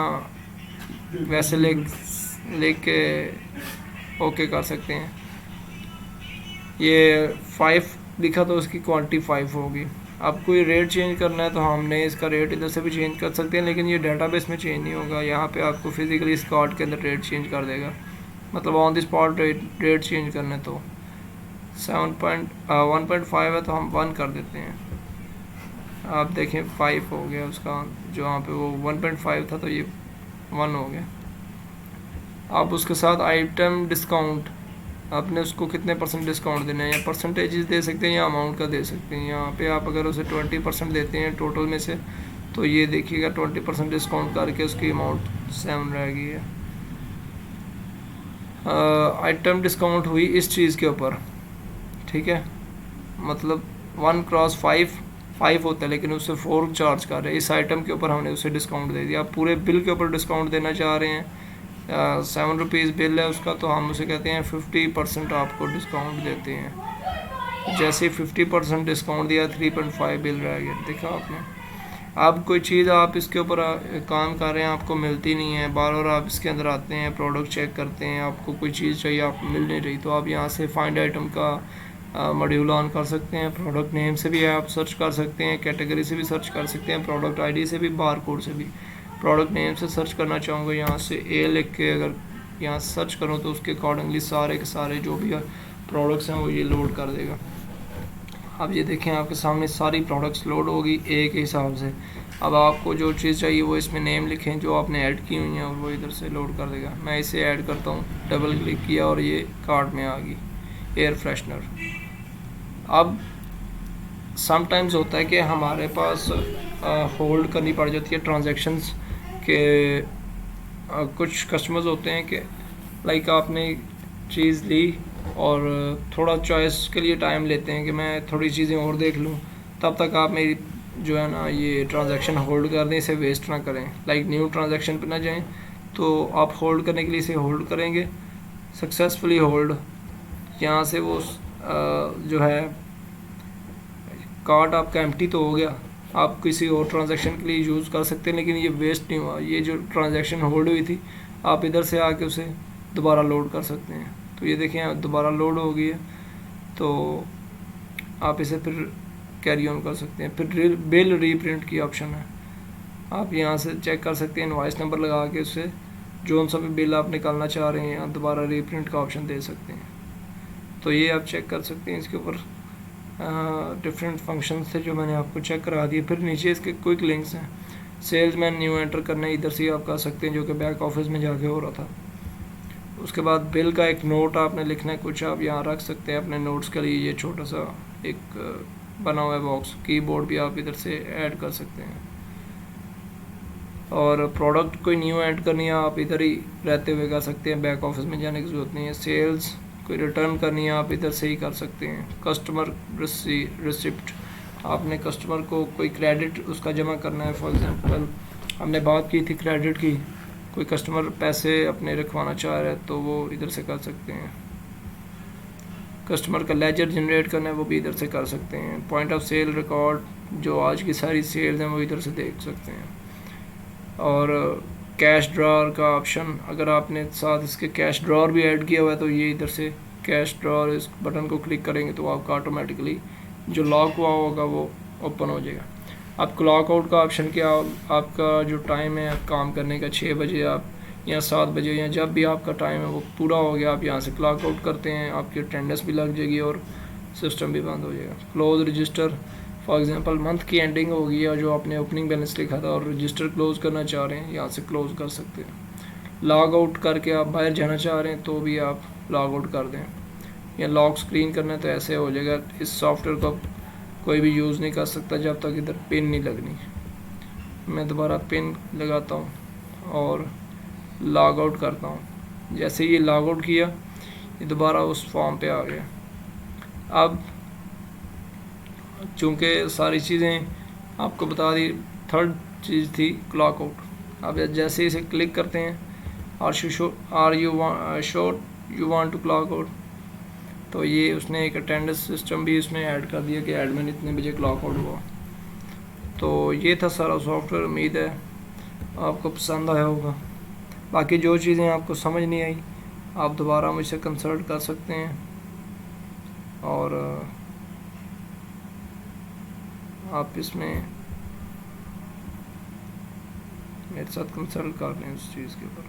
वैसे लेके ओके कर सकते हैं। ये 5 लिखा तो उसकी क्वांटिटी 5 होगी। अब कोई रेट चेंज करना है तो हमने इसका रेट इधर से भी चेंज कर सकते हैं, लेकिन ये डेटाबेस में चेंज नहीं होगा। यहाँ पे आपको फिजिकली इस कार्ड के अंदर रेट चेंज कर देगा, मतलब on the spot rate change करने। तो 1.5 है तो हम 1 कर देते हैं। आप देखें 5 हो गया उसका, जो यहाँ पे वो 1.5 था तो ये 1 हो गया। आप उसके साथ आइटम डिस्काउंट, आपने उसको कितने % डिस्काउंट देना है, या परसेंटेजेस दे सकते हैं या अमाउंट का दे सकते हैं। यहाँ पे आप अगर उसे 20% देते हैं टोटल में से, तो ये देखिएगा 20% डिस्काउंट करके उसकी अमाउंट 7 रह गई है। आइटम डिस्काउंट हुई इस चीज़ के ऊपर, ठीक है, मतलब 1x5 होता है, लेकिन उससे 4 चार्ज कर रहे हैं। इस आइटम के ऊपर हमने उसे डिस्काउंट दे दिया। आप पूरे बिल के ऊपर डिस्काउंट देना चाह रहे हैं, 7 रुपीज़ बिल है उसका, तो हम उसे कहते हैं 50% आपको डिस्काउंट देते हैं। जैसे 50% डिस्काउंट दिया, 3.5 बिल रह गया। देखा आपने। अब कोई चीज़ आप इसके ऊपर काम कर रहे हैं, आपको मिलती नहीं है, बार बार आप इसके अंदर आते हैं, प्रोडक्ट चेक करते हैं, आपको कोई चीज़ चाहिए, आपको मिल नहीं रही, तो आप यहाँ से फाइंड आइटम का मॉड्यूल ऑन कर सकते हैं। प्रोडक्ट नेम से भी आप सर्च कर सकते हैं, कैटेगरी से भी सर्च कर सकते हैं, प्रोडक्ट आईडी से भी, बार कोड से भी। प्रोडक्ट नेम से सर्च करना चाहूँगा, यहाँ से ए लिख के अगर यहाँ सर्च करूँ तो उसके अकॉर्डिंगली सारे के सारे जो भी प्रोडक्ट्स हैं वो ये लोड कर देगा। अब ये देखें आपके सामने सारी प्रोडक्ट्स लोड होगी ए के हिसाब से। अब आपको जो चीज़ चाहिए वो इसमें नेम लिखें जो आपने ऐड की हुई हैं, और वो इधर से लोड कर देगा। मैं इसे ऐड करता हूँ, डबल क्लिक किया और ये कार्ट में आ गई एयर फ्रेशनर। अब समटाइम्स होता है कि हमारे पास होल्ड करनी पड़ जाती है ट्रांजैक्शंस के। कुछ कस्टमर्स होते हैं कि लाइक आपने चीज़ ली और थोड़ा चॉइस के लिए टाइम लेते हैं कि मैं थोड़ी चीज़ें और देख लूँ, तब तक आप मेरी जो है ना ये ट्रांजैक्शन होल्ड कर दें, इसे वेस्ट ना करें। लाइक न्यू ट्रांजैक्शन पे ना जाएं, तो आप होल्ड करने के लिए इसे होल्ड करेंगे, सक्सेसफुली होल्ड। यहाँ से वो जो है कार्ट आपका एम्प्टी तो हो गया, आप किसी और ट्रांजैक्शन के लिए यूज़ कर सकते हैं, लेकिन ये वेस्ट नहीं हुआ। ये जो ट्रांजैक्शन होल्ड हुई थी, आप इधर से आके उसे दोबारा लोड कर सकते हैं। तो ये देखें दोबारा लोड हो गई है, तो आप इसे फिर कैरी ऑन कर सकते हैं। फिर बिल रीप्रिंट की ऑप्शन है, आप यहाँ से चेक कर सकते हैं, इनवॉइस नंबर लगा के उससे जो सा भी बिल आप निकालना चाह रहे हैं, आप दोबारा रीप्रिंट का ऑप्शन दे सकते हैं। तो ये आप चेक कर सकते हैं। इसके ऊपर डिफरेंट फंक्शंस थे जो मैंने आपको चेक करा दिए। फिर नीचे इसके क्विक लिंक्स हैं। सेल्समैन न्यू एंटर करना है, इधर से आप कर सकते हैं, जो कि बैक ऑफिस में जाके हो रहा था। उसके बाद बिल का एक नोट आपने लिखना है, कुछ आप यहाँ रख सकते हैं अपने नोट्स के लिए। ये छोटा सा एक बना हुआ है बॉक्स, कीबोर्ड भी आप इधर से ऐड कर सकते हैं। और प्रोडक्ट कोई न्यू ऐड करनी है, आप इधर ही रहते हुए कर सकते हैं, बैक ऑफिस में जाने की ज़रूरत नहीं है। सेल्स कोई रिटर्न करनी है, आप इधर से ही कर सकते हैं। कस्टमर रिसिप्ट, आपने कस्टमर को कोई क्रेडिट उसका जमा करना है। फॉर एग्जांपल हमने बात की थी क्रेडिट की, कोई कस्टमर पैसे अपने रखवाना चाह रहा है तो वो इधर से कर सकते हैं। कस्टमर का लेजर जनरेट करना है, वो भी इधर से कर सकते हैं। पॉइंट ऑफ सेल रिकॉर्ड, जो आज की सारी सेल्स हैं वो इधर से देख सकते हैं। और कैश ड्रॉअर का ऑप्शन, अगर आपने साथ इसके कैश ड्रॉअर भी ऐड किया हुआ है तो ये इधर से कैश ड्रॉअर, इस बटन को क्लिक करेंगे तो आपका ऑटोमेटिकली जो लॉक हुआ होगा वो ओपन हो जाएगा। अब क्लॉक आउट का ऑप्शन क्या, आपका जो टाइम है काम करने का 6 बजे आप या 7 बजे या जब भी आपका टाइम है वो पूरा हो गया, आप यहाँ से क्लॉक आउट करते हैं, आपकी अटेंडेंस भी लग जाएगी और सिस्टम भी बंद हो जाएगा। Close register, for example month की एंडिंग हो गई है, जो आपने ओपनिंग बैलेंस लिखा था और रजिस्टर क्लोज करना चाह रहे हैं, यहाँ से क्लोज कर सकते हैं। लॉग आउट करके आप बाहर जाना चाह रहे हैं तो भी आप लॉग आउट कर दें, या लॉक स्क्रीन करना है तो ऐसे हो जाएगा। इस सॉफ्टवेयर को कोई भी यूज़ नहीं कर सकता जब तक इधर पिन नहीं लगनी। मैं दोबारा पिन लगाता हूँ और लॉग आउट करता हूँ। जैसे ये लॉग आउट किया, ये दोबारा उस फॉर्म पे आ गया। अब चूँकि सारी चीज़ें आपको बता दी, थर्ड चीज़ थी क्लॉक आउट। अब जैसे इसे क्लिक करते हैं are you sure you want to clock out. तो ये उसने एक अटेंडेंस सिस्टम भी उसमें ऐड कर दिया कि एडमिन इतने बजे क्लॉक आउट हुआ। तो ये था सारा सॉफ्टवेयर, उम्मीद है आपको पसंद आया होगा। बाकी जो चीज़ें आपको समझ नहीं आई आप दोबारा मुझसे कंसल्ट कर सकते हैं और आप इसमें मेरे साथ कंसल्ट कर लें उस चीज़ के ऊपर।